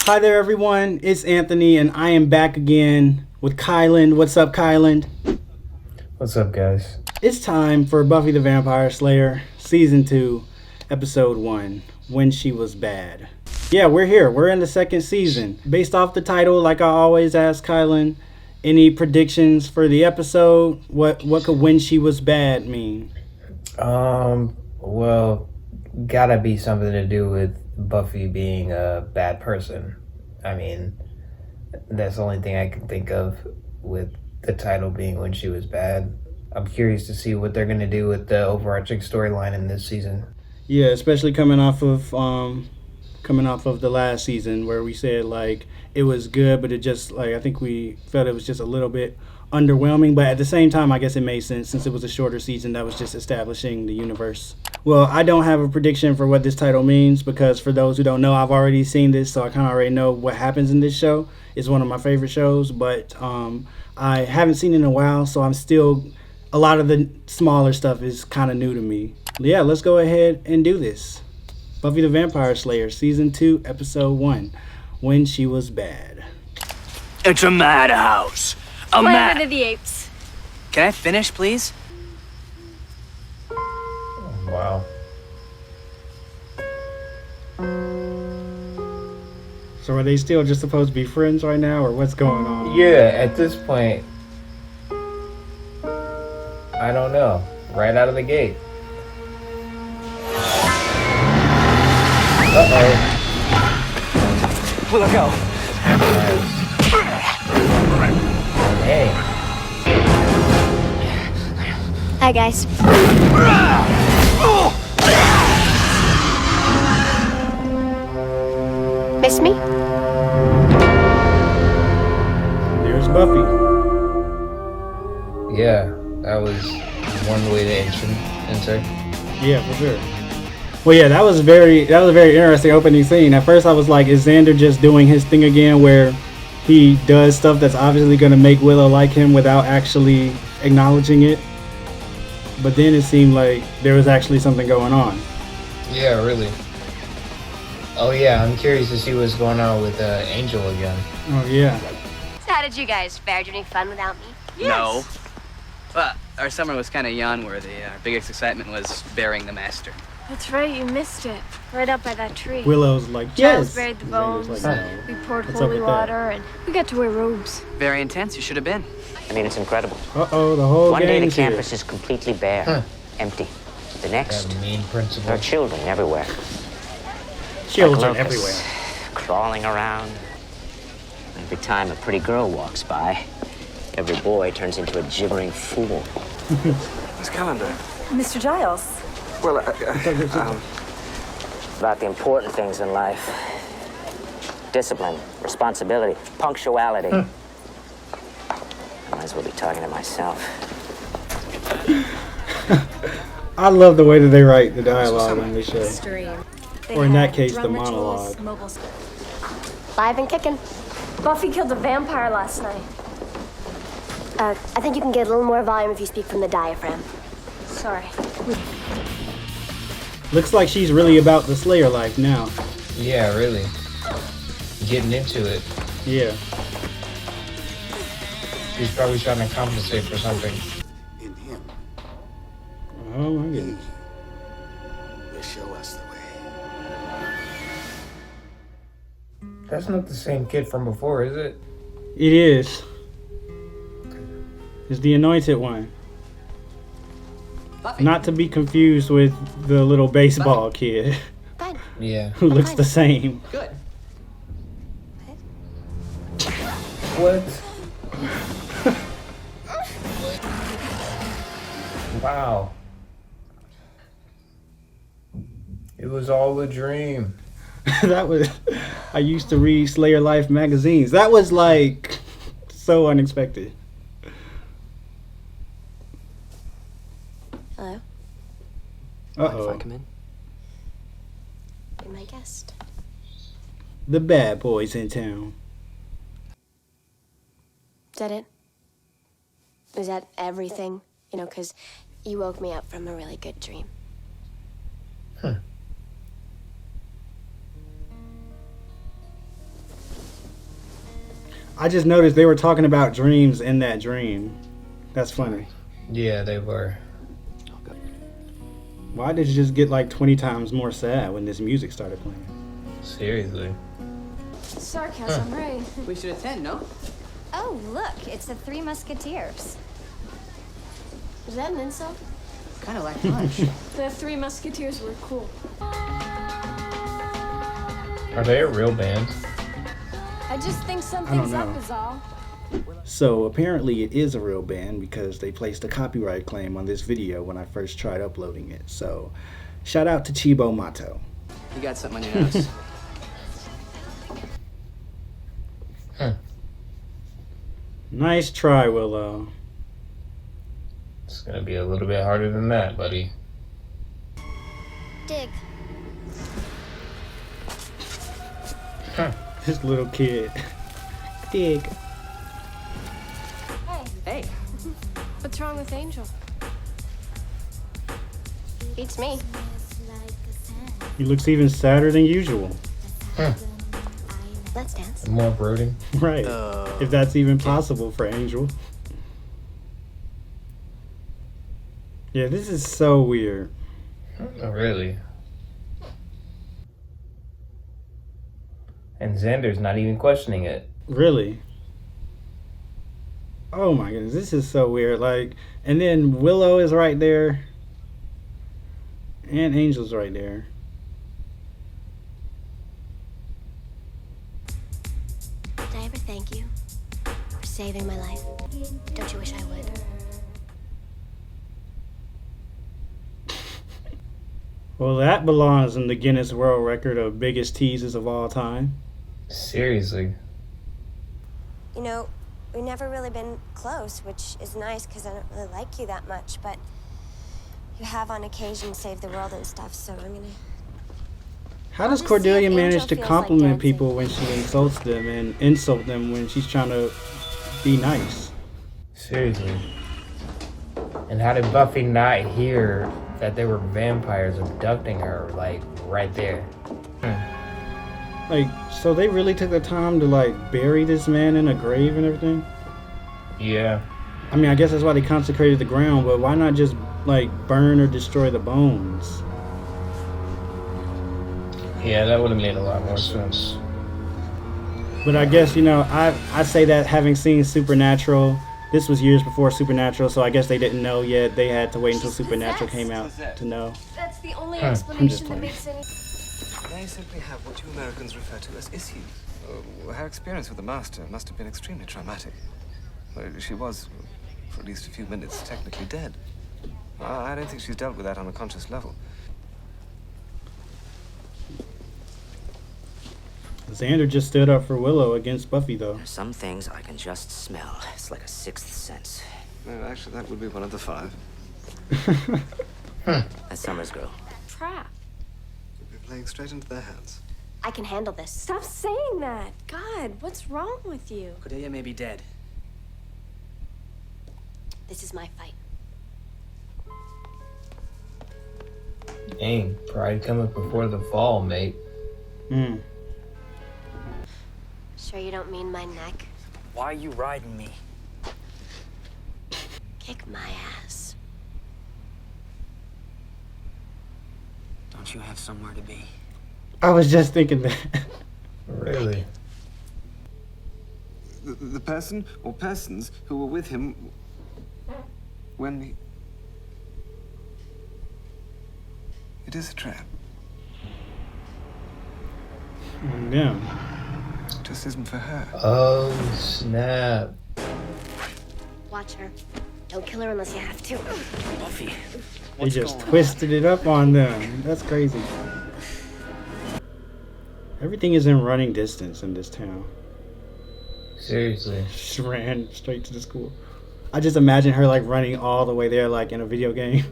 Hi there, everyone. It's Anthony, and I am back again with Kylan. What's up, Kylan? What's up, guys? It's time for Buffy the Vampire Slayer, Season 2, Episode 1, When She Was Bad. Yeah, we're here. We're in the second season. Based off the title, like I always ask Kylan, any predictions for the episode? What could When She Was Bad mean? Well, gotta be something to do with Buffy being a bad person. I mean, that's the only thing I can think of with the title being When She Was Bad. I'm curious to see what they're gonna do with the overarching storyline in this season. Yeah, especially coming off of the last season where we said like it was good, but it just like I think we felt it was just a little bit underwhelming. But at the same time, I guess it made sense since it was a shorter season that was just establishing the universe. Well, I don't have a prediction for what this title means because for those who don't know, I've already seen this, so I kind of already know what happens in this show. It's one of my favorite shows, but I haven't seen it in a while, so I'm still a lot of the smaller stuff is kind of new to me. Yeah, let's go ahead and do this. Buffy the Vampire Slayer, Season 2, Episode 1, When She Was Bad. It's a madhouse. Planet of the Apes. Can I finish, please? Wow. So are they still just supposed to be friends right now, or what's going on? Yeah, at this point, I don't know. Right out of the gate. Uh-oh. We'll go. Hey. Hi, guys. Miss me? There's Buffy. Yeah, that was one way to enter. Yeah, for sure. Well, yeah, that was a very interesting opening scene. At first, I was like, is Xander just doing his thing again, where he does stuff that's obviously going to make Willow like him without actually acknowledging it? But then it seemed like there was actually something going on. Yeah, really. Oh yeah, I'm curious to see what's going on with Angel again. Oh yeah. So how did you guys fare? Did you have any fun without me? No. Well, our summer was kind of yawn-worthy. Our biggest excitement was burying the master. That's right, you missed it. Right up by that tree. Willow's like, Giles yes. buried the Xander's bones. like, no. We poured What's up holy with that? water, and we got to wear robes. Very intense. You should have been. I mean, it's incredible. Uh-oh, the whole One day the gang's here. campus is completely bare, empty. The next, That mean principal. there are children everywhere. Children Like locusts, everywhere. crawling around. Every time a pretty girl walks by, every boy turns into a gibbering fool. Miss Calendar. Mr. Giles. Well, About the important things in life. Discipline, responsibility, punctuality. I might as well be talking to myself. I love the way that they write the dialogue on this show. Stream. Or in that case, the monologue. Live and kicking. Buffy killed a vampire last night. I think you can get a little more volume if you speak from the diaphragm. Sorry. Looks like she's really about the Slayer life now. Yeah, really. Getting into it. Yeah. She's probably trying to compensate for something. in him, Oh my goodness. will show us the way. That's not the same kid from before, is it? It is. It's the anointed one. Buffy. Not to be confused with the little baseball kid Fine. Yeah. who looks the same. Good. What? Wow. It was all a dream. That was. I used to read Slayer Life magazines. That was like so unexpected. Hello? Mind if I Uh-oh. come in? Be my guest. The bad boys in town. Is that it? Is that everything? You know, because you woke me up from a really good dream. I just noticed they were talking about dreams in that dream. That's funny. Yeah, they were. Why did you just get like 20 times more sad when this music started playing? Seriously. Sarcasm, right? We should attend, no? Oh, look, it's the Three Musketeers. Is that an insult? Kind of like lunch. The Three Musketeers were cool. Are they a real band? I just think something's know. up is all. So apparently it is a real band because they placed a copyright claim on this video when I first tried uploading it. So shout out to Chibo Mato. You got something on your nose. Nice try, Willow. It's gonna be a little bit harder than that, buddy. Dig. This little kid. Dig. Hey. What's wrong with Angel? Beats me. He looks even sadder than usual. Let's dance. More brooding. Right. If that's even possible for Angel. Yeah, this is so weird. Oh, really? And Xander's not even questioning it. Really? Oh my goodness, this is so weird. Like, and then Willow is right there. And Angel's right there. Did I ever thank you for saving my life? Don't you wish I would? Well, that belongs in the Guinness World Record of biggest teases of all time. Seriously. You know, we've never really been close, which is nice because I don't really like you that much, but you have on occasion saved the world and stuff, so I'm gonna... How does Just see Cordelia if manage Angel to feels compliment like dancing. people when she insults them and insult them when she's trying to be nice? Seriously. And how did Buffy not hear that there were vampires abducting her, like, right there? Like, so they really took the time to, like, bury this man in a grave and everything? Yeah. I mean, I guess that's why they consecrated the ground, but why not just, like, burn or destroy the bones? Yeah, that would have made a lot more sense. But I guess, you know, I say that having seen Supernatural, this was years before Supernatural, so I guess they didn't know yet. They had to wait until Supernatural came out to know. That's the only I'm just explanation that playing. makes any... They simply have what you Americans refer to as issues. Her experience with the Master must have been extremely traumatic. She was, for at least a few minutes, technically dead. I don't think she's dealt with that on a conscious level. Xander just stood up for Willow against Buffy, though. Some things I can just smell. It's like a sixth sense. No, actually, that would be one of the 5. That's Summer's girl. Trap. You're playing straight into their hands. I can handle this. Stop saying that. God, what's wrong with you? Cordelia may be dead. This is my fight. Dang, pride cometh before the fall, mate. Sure you don't mean my neck? Why are you riding me? Kick my ass. Don't you have somewhere to be? I was just thinking that. Really? The person or persons who were with him when he... It is a trap. Damn. It just isn't for her. Oh, snap. Watch her. Don't kill her unless you have to. Buffy. They just twisted it up on them. That's crazy. Everything is in running distance in this town. Seriously. Just ran straight to the school. I just imagine her like running all the way there like in a video game.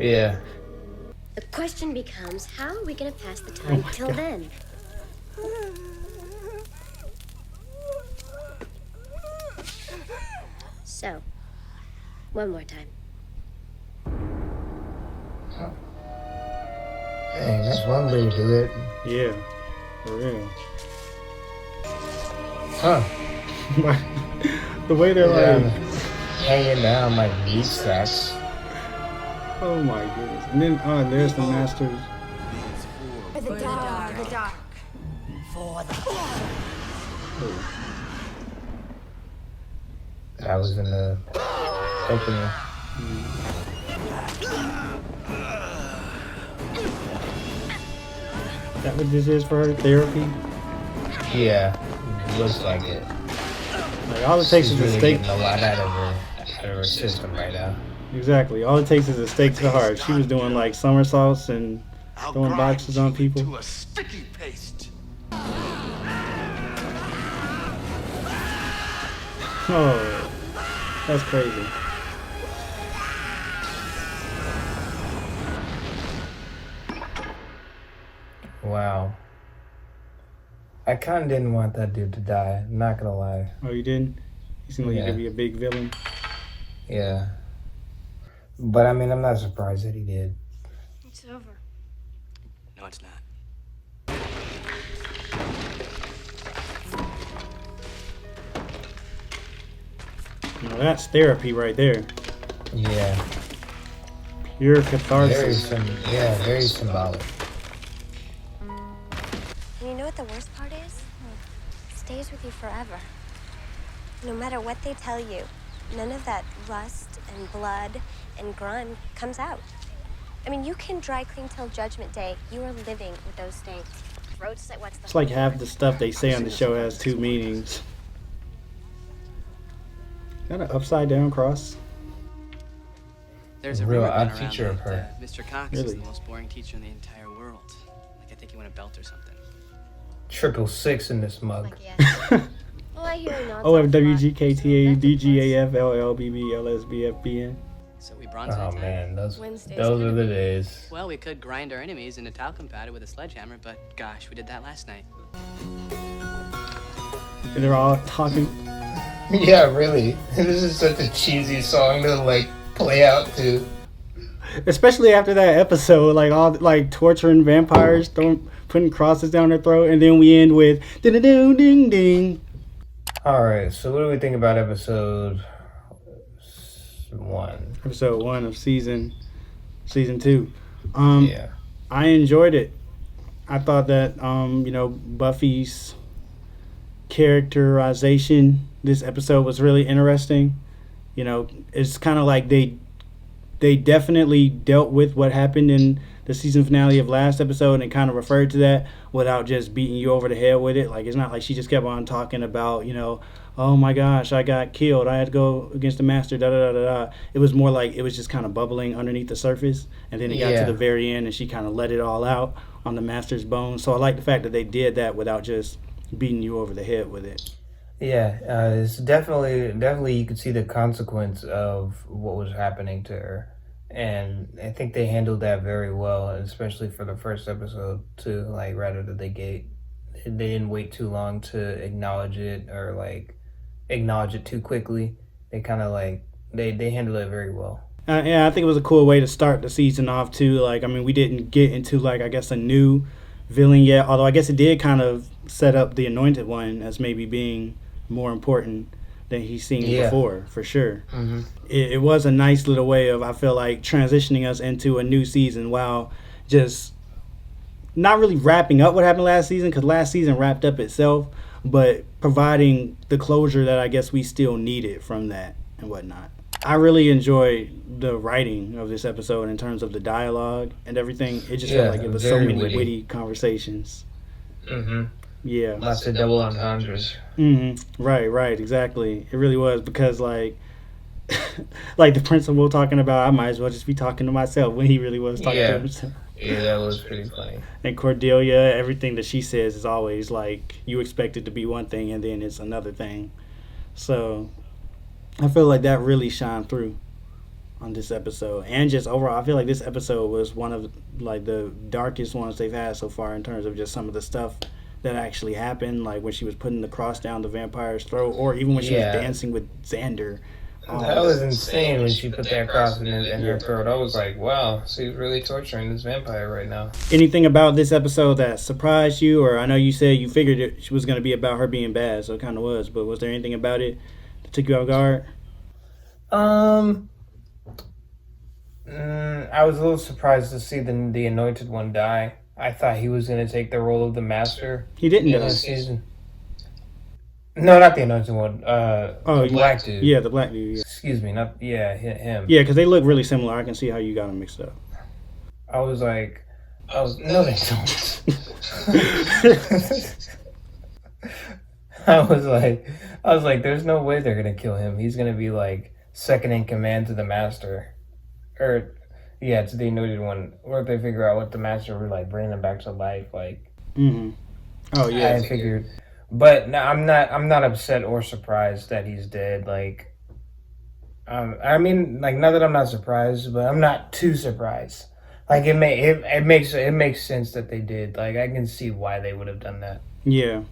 Yeah. The question becomes, how are we gonna pass the time my till God. then? So, one more time. Dang, that's one way to do it. Yeah, for real. Huh. The way they're like hanging down like meat sacks. oh my goodness. And then there's the masters. For the dark. The dark. That was in the opening. Is that what this is for her? Therapy? Yeah, it looks like it. Like all it takes She's is a really stake. getting a lot out of her system right now. Exactly. All it takes is a stake to the heart. She was doing like somersaults and throwing boxes on people. To a sticky paste. Oh, that's crazy. Wow. I kind of didn't want that dude to die. I'm not gonna lie. Oh, you didn't? You seem like you Yeah. could be a big villain. Yeah. But I mean, I'm not surprised that he did. It's over. No, it's not. Now that's therapy right there. Yeah. Pure catharsis. Very symbolic. And you know what the worst part is? It stays with you forever. No matter what they tell you, none of that lust and blood and grime comes out. I mean, you can dry clean till Judgment Day. You are living with those stains. Road said, what's the It's like half the stuff they say on the show has two meanings. Is that an upside down cross? There's a Real rumor odd going around feature of that, her. Mr. Cox Really? is the most boring teacher in the entire world. Like, I think he won a belt or something. 666 in this mug. Like, yeah. Well, I hear you know. O F W G K T A D G A F L L B B L S B F B N. So we bronze Oh anytime. man, those Wednesdays are kinda the days. Well, we could grind our enemies into talcum powder with a sledgehammer, but gosh, we did that last night. And they're all talking. Yeah, really. This is such a cheesy song to like play out to. Especially after that episode, like all like torturing vampires, putting crosses down their throat, and then we end with ding ding ding ding. All right, so what do we think about episode 1? Episode 1 of season 2. Yeah. I enjoyed it. I thought that Buffy's characterization this episode was really interesting. You know, it's kind of like they definitely dealt with what happened in the season finale of last episode and kind of referred to that without just beating you over the head with it. Like, it's not like she just kept on talking about, oh my gosh, I got killed, I had to go against the master, da da da da da. It was more like it was just kind of bubbling underneath the surface, and then it got to the very end and she kind of let it all out on the master's bones. So I like the fact that they did that without just beating you over the head with it. Yeah, it's definitely you could see the consequence of what was happening to her. And I think they handled that very well, especially for the first episode too. Like, rather than they didn't wait too long to acknowledge it or like acknowledge it too quickly. They kind of like they handled it very well. Yeah, I think it was a cool way to start the season off too. Like, I mean, we didn't get into like I guess a new villain yet, although I guess it did kind of set up the Anointed One as maybe being more important than he's seen before, for sure. Mm-hmm. It was a nice little way of, I feel like, transitioning us into a new season while just not really wrapping up what happened last season, because last season wrapped up itself, but providing the closure that I guess we still needed from that and whatnot. I really enjoyed the writing of this episode in terms of the dialogue and everything. It just felt like it was so many witty conversations. Mm-hmm. Yeah. Lots of double entendres. Mm-hmm. Right, exactly. It really was, because like the principal talking about, I might as well just be talking to myself, when he really was talking to himself. Yeah, that was pretty funny. And Cordelia, everything that she says is always like, you expect it to be one thing and then it's another thing. So I feel like that really shined through on this episode. And just overall, I feel like this episode was one of like the darkest ones they've had so far in terms of just some of the stuff that actually happened, like when she was putting the cross down the vampire's throat, or even when she was dancing with Xander. That was insane when she put that cross in her throat. I was like, wow, she's really torturing this vampire right now. Anything about this episode that surprised you? Or I know you said you figured it was going to be about her being bad, so it kind of was. But was there anything about it that took you off guard? I was a little surprised to see the Anointed One die. I thought he was going to take the role of the Master. He didn't in this season. No, not the Anointed One. The black dude. Yeah, the black dude. Yeah. Excuse me, not him. Yeah, because they look really similar. I can see how you got them mixed up. No, they don't. I was like, there's no way they're gonna kill him. He's gonna be like second in command to the Master, or to the Anointed One. Or if they figure out what the Master would like, bring them back to life, like. Mm-hmm. Oh yeah. I figured. But no, I'm not upset or surprised that he's dead. Like, I mean, like, not that I'm not surprised, but I'm not too surprised. Like, it makes sense that they did. Like, I can see why they would have done that. Yeah,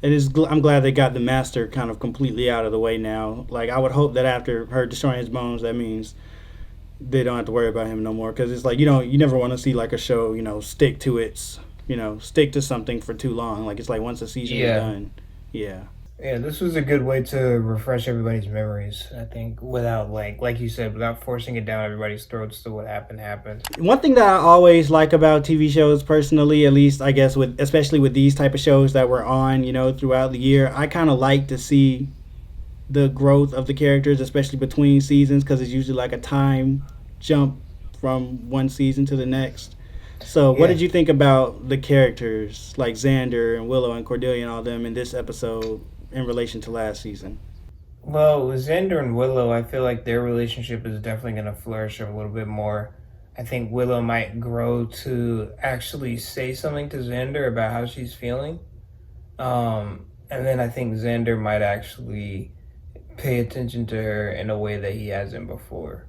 it is. I'm glad they got the Master kind of completely out of the way now. Like, I would hope that after her destroying his bones, that means they don't have to worry about him no more. Because it's like you never want to see like a show, stick to something for too long. Like, it's like once the season is done. Yeah. Yeah, this was a good way to refresh everybody's memories, I think, without, like you said, without forcing it down everybody's throats to what happened. One thing that I always like about TV shows, personally, at least, I guess, especially with these type of shows that were on, throughout the year, I kind of like to see the growth of the characters, especially between seasons, because it's usually like a time jump from one season to the next. So what did you think about the characters like Xander and Willow and Cordelia and all them in this episode in relation to last season? Well, with Xander and Willow, I feel like their relationship is definitely going to flourish a little bit more. I think Willow might grow to actually say something to Xander about how she's feeling. And then I think Xander might actually pay attention to her in a way that he hasn't before.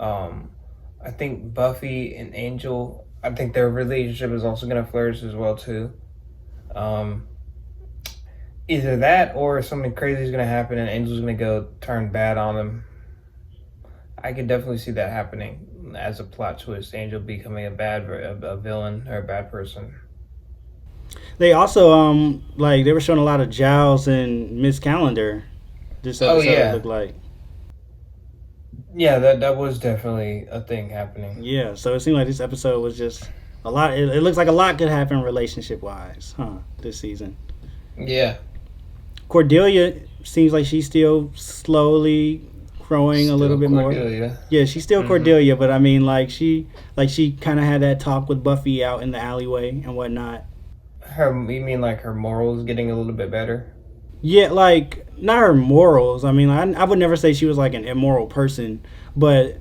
I think Buffy and Angel, I think their relationship is also going to flourish as well, too. Either that or something crazy is going to happen and Angel's going to go turn bad on them. I could definitely see that happening as a plot twist. Angel becoming a villain or a bad person. They also, they were showing a lot of Giles and Miss Calendar. This episode looked like. Yeah, that was definitely a thing happening. Yeah, so it seemed like this episode was just a lot. It looks like a lot could happen relationship-wise, this season. Yeah. Cordelia seems like she's still slowly growing a little bit Cordelia. more. Yeah, she's still Cordelia, but I mean, she kind of had that talk with Buffy out in the alleyway and whatnot. You mean like her morals getting a little bit better? Yeah, like, not her morals. I mean, I would never say she was like an immoral person, but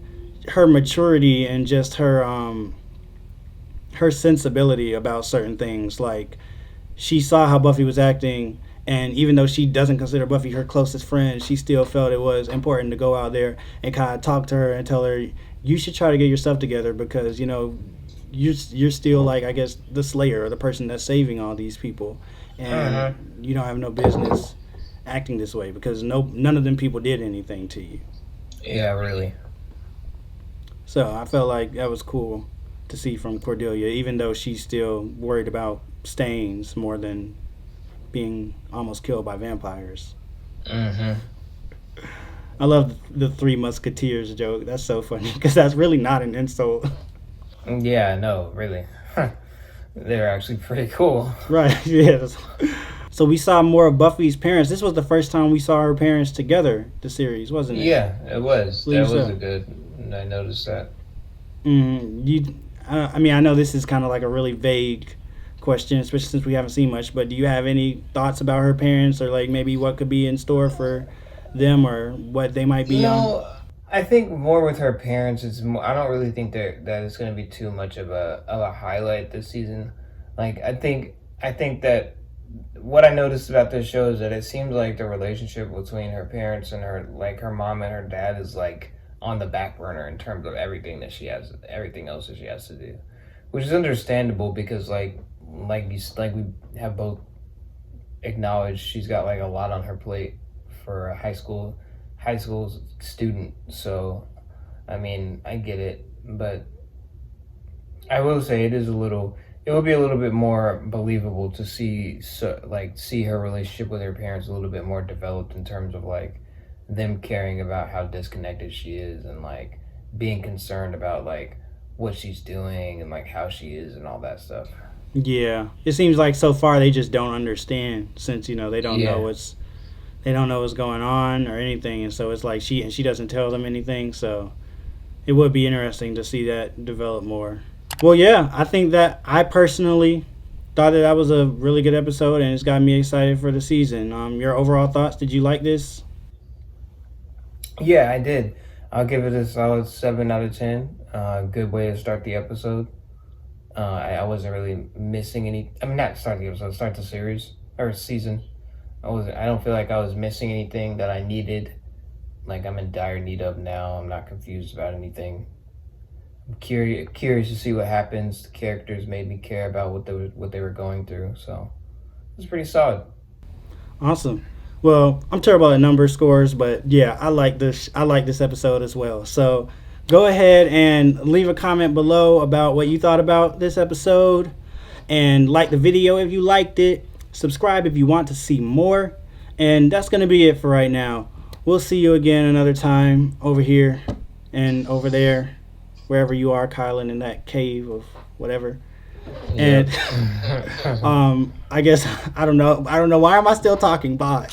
her maturity and just her sensibility about certain things. Like, she saw how Buffy was acting, and even though she doesn't consider Buffy her closest friend, she still felt it was important to go out there and kind of talk to her and tell her, you should try to get yourself together because, you're still, like, I guess, the slayer or the person that's saving all these people. And you don't have no business acting this way because none of them people did anything to you. Yeah, really. So I felt like that was cool to see from Cordelia, even though she's still worried about stains more than being almost killed by vampires. I love the Three Musketeers joke. That's so funny because that's really not an insult. Yeah, no, really. They're actually pretty cool. Right, yeah. So we saw more of Buffy's parents. This was the first time we saw her parents together, the series, wasn't it? Yeah, it was. That was a good... I noticed that. I mean, I know this is kind of like a really vague question, especially since we haven't seen much, but do you have any thoughts about her parents or like maybe what could be in store for them or what they might be on? I think more with her parents, I don't really think that it's going to be too much of a highlight this season. Like, I think that what I noticed about this show is that it seems like the relationship between her parents and her mom and her dad is like on the back burner in terms of everything else that she has to do, which is understandable because like we have both acknowledged she's got like a lot on her plate for a high school high school student, so I mean, I get it, but I will say it will be a little bit more believable to see her relationship with her parents a little bit more developed in terms of like them caring about how disconnected she is and like being concerned about like what she's doing and like how she is and all that stuff. Yeah, it seems like so far they just don't understand, since they don't Yeah. know what's going on or anything, and so it's like she doesn't tell them anything. So it would be interesting to see that develop more. Well, yeah, I think that I personally thought that was a really good episode, and it's got me excited for the season. Your overall thoughts? Did you like this? Yeah, I did. I'll give it a solid 7 out of 10. Good way to start the episode. I wasn't really missing any. I mean, not start the episode, start the series or season. I don't feel like I was missing anything that I needed. Like I'm in dire need of now. I'm not confused about anything. I'm curious to see what happens. The characters made me care about what they were going through. So it's pretty solid. Awesome. Well, I'm terrible at number scores, but yeah, I like this episode as well. So go ahead and leave a comment below about what you thought about this episode, and like the video if you liked it. Subscribe if you want to see more. And that's going to be it for right now. We'll see you again another time over here and over there, wherever you are, Kylan, in that cave of whatever. Yep. And I guess I don't know. Why am I still talking? Bye.